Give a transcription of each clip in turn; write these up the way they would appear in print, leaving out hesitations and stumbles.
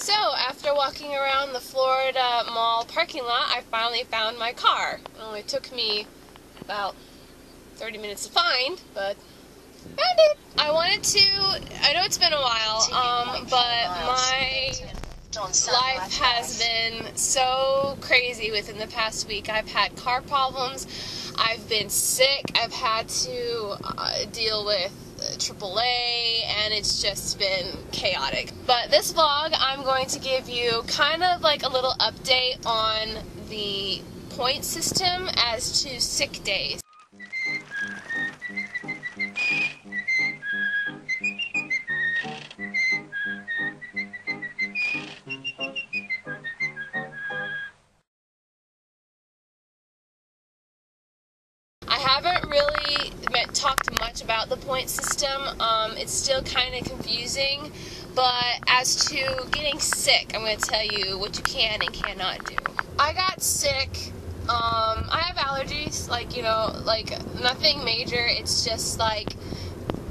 So, after walking around the Florida Mall parking lot, I finally found my car. It only took me about 30 minutes to find, but found it. I know it's been a while, but my life has been so crazy within the past week. I've had car problems, I've been sick, I've had to deal with AAA, and it's just been chaotic. But this vlog, I'm going to give you kind of like a little update on the point system as to sick days. I haven't really talked much about the point system. It's still kind of confusing, but as to getting sick, I'm going to tell you what you can and cannot do. I got sick. I have allergies, like nothing major. It's just like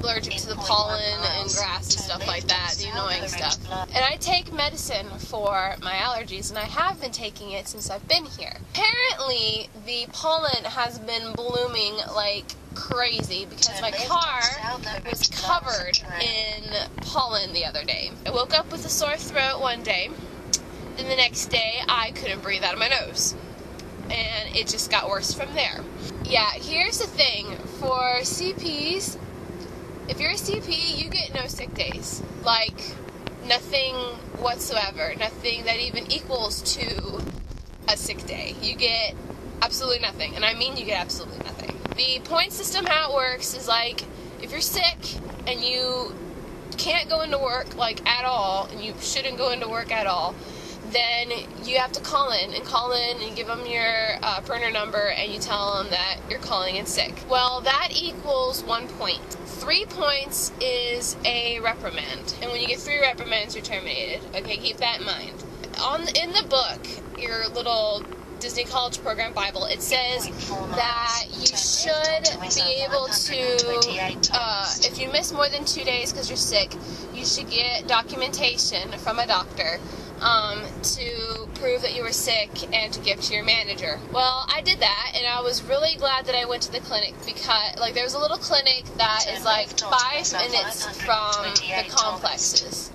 allergic to the pollen and grass and stuff like that, the annoying stuff. And I take medicine for my allergies, and I have been taking it since I've been here. Apparently, the pollen has been blooming like crazy because my car was covered in pollen the other day. I woke up with a sore throat one day, and the next day I couldn't breathe out of my nose. And it just got worse from there. Yeah, here's the thing. For CPs, if you're a CP, you get no sick days. Like, nothing whatsoever. Nothing that even equals to a sick day. You get absolutely nothing. And I mean you get absolutely nothing. The point system, how it works is like, if you're sick and you can't go into work, like, at all, and you shouldn't go into work at all, then you have to call in and give them your printer number, and you tell them that you're calling in sick. Well, that equals 1 point. 3 points is a reprimand, and when you get 3 reprimands, you're terminated. Okay, keep that in mind. In the book, your little Disney College Program Bible, it says that you should be able to, if you miss more than 2 days because you're sick, you should get documentation from a doctor to prove that you were sick and to give to your manager. Well, I did that, and I was really glad that I went to the clinic because, like, there's a little clinic that is like 5 minutes from the complexes.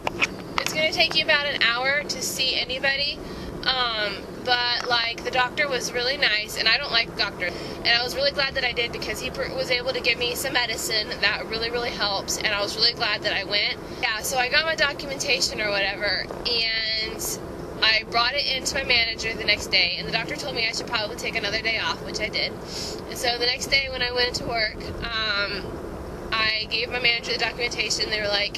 It's going to take you about an hour to see anybody, but, like, the doctor was really nice, and I don't like doctors, and I was really glad that I did because he was able to give me some medicine that really, really helps, and I was really glad that I went. Yeah, so I got my documentation or whatever, and I brought it into my manager the next day, and the doctor told me I should probably take another day off, which I did. And so the next day when I went into work, I gave my manager the documentation. They were like,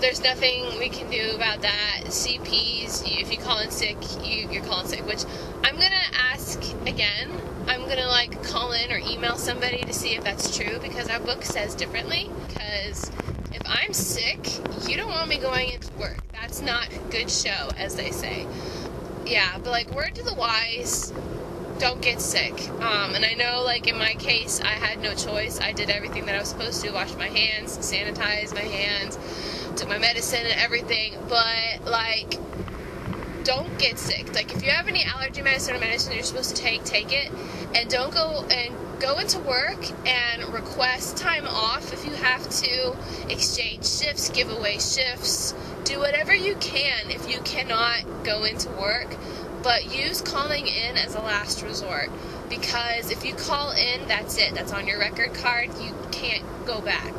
there's nothing we can do about that. CPs, if you call in sick, you're calling sick, which I'm going to ask again. I'm going to, like, call in or email somebody to see if that's true, because our book says differently. Because if I'm sick, you don't want me going into work. That's not a good show, as they say. Yeah, but, like, word to the wise, don't get sick. And I know, like, in my case, I had no choice. I did everything that I was supposed to, wash my hands, sanitize my hands, took my medicine and everything, but, like, don't get sick. Like, if you have any allergy medicine or medicine you're supposed to take it, and don't go into work and request time off if you have to, exchange shifts, give away shifts, do whatever you can if you cannot go into work, but use calling in as a last resort, because if you call in, that's it. That's on your record card. You can't go back.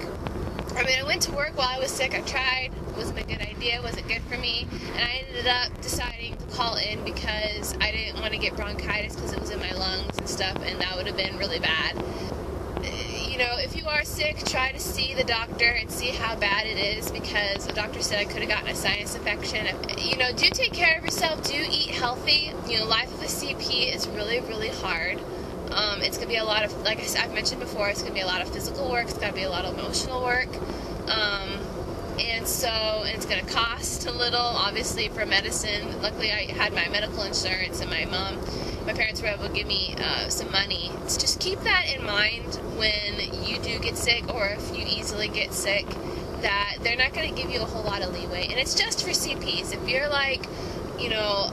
I mean, I went to work while I was sick. I tried. It wasn't a good idea. It wasn't good for me. And I ended up deciding to call in because I didn't want to get bronchitis because it was in my lungs and stuff, and that would have been really bad. You know, if you are sick, try to see the doctor and see how bad it is, because the doctor said I could have gotten a sinus infection. You know, do take care of yourself. Do eat healthy. You know, life of a CP is really, really hard. It's going to be a lot of, like I've mentioned before, it's going to be a lot of physical work. It's going to be a lot of emotional work. And it's going to cost a little, obviously, for medicine. Luckily, I had my medical insurance, and my parents were able to give me some money. So just keep that in mind when you do get sick, or if you easily get sick, that they're not going to give you a whole lot of leeway, and it's just for CPs. If you're like, you know,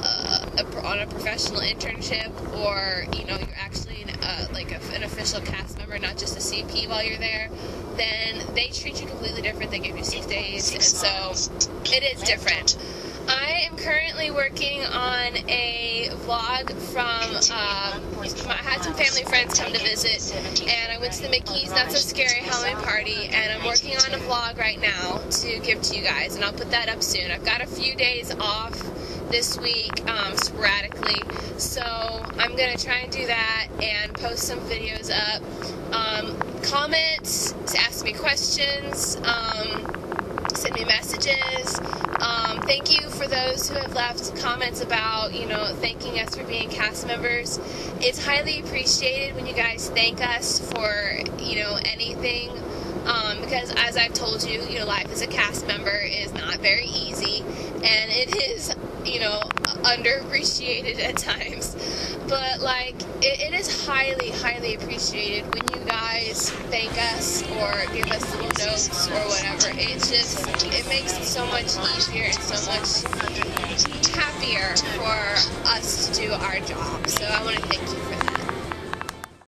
on a professional internship, or, you know, you're actually an official cast member, not just a CP while you're there, then they treat you completely different. They give you 6 days, and so it is different. I am currently working on a vlog from, I had some family friends come to visit, and I went to the Mickey's Not So Scary Halloween party, and I'm working on a vlog right now to give to you guys, and I'll put that up soon. I've got a few days off this week, sporadically, so I'm going to try and do that and post some videos up. Comment, ask me questions, send me messages. Thank you for those who have left comments about, you know, thanking us for being cast members. It's highly appreciated when you guys thank us for, you know, anything, because as I've told you, you know, life as a cast member is not very easy, and it is, you know, underappreciated at times, but like it is highly, highly appreciated when you guys thank us or give us little notes or whatever. It makes it so much easier and so much happier for us to do our job. So I want to thank you.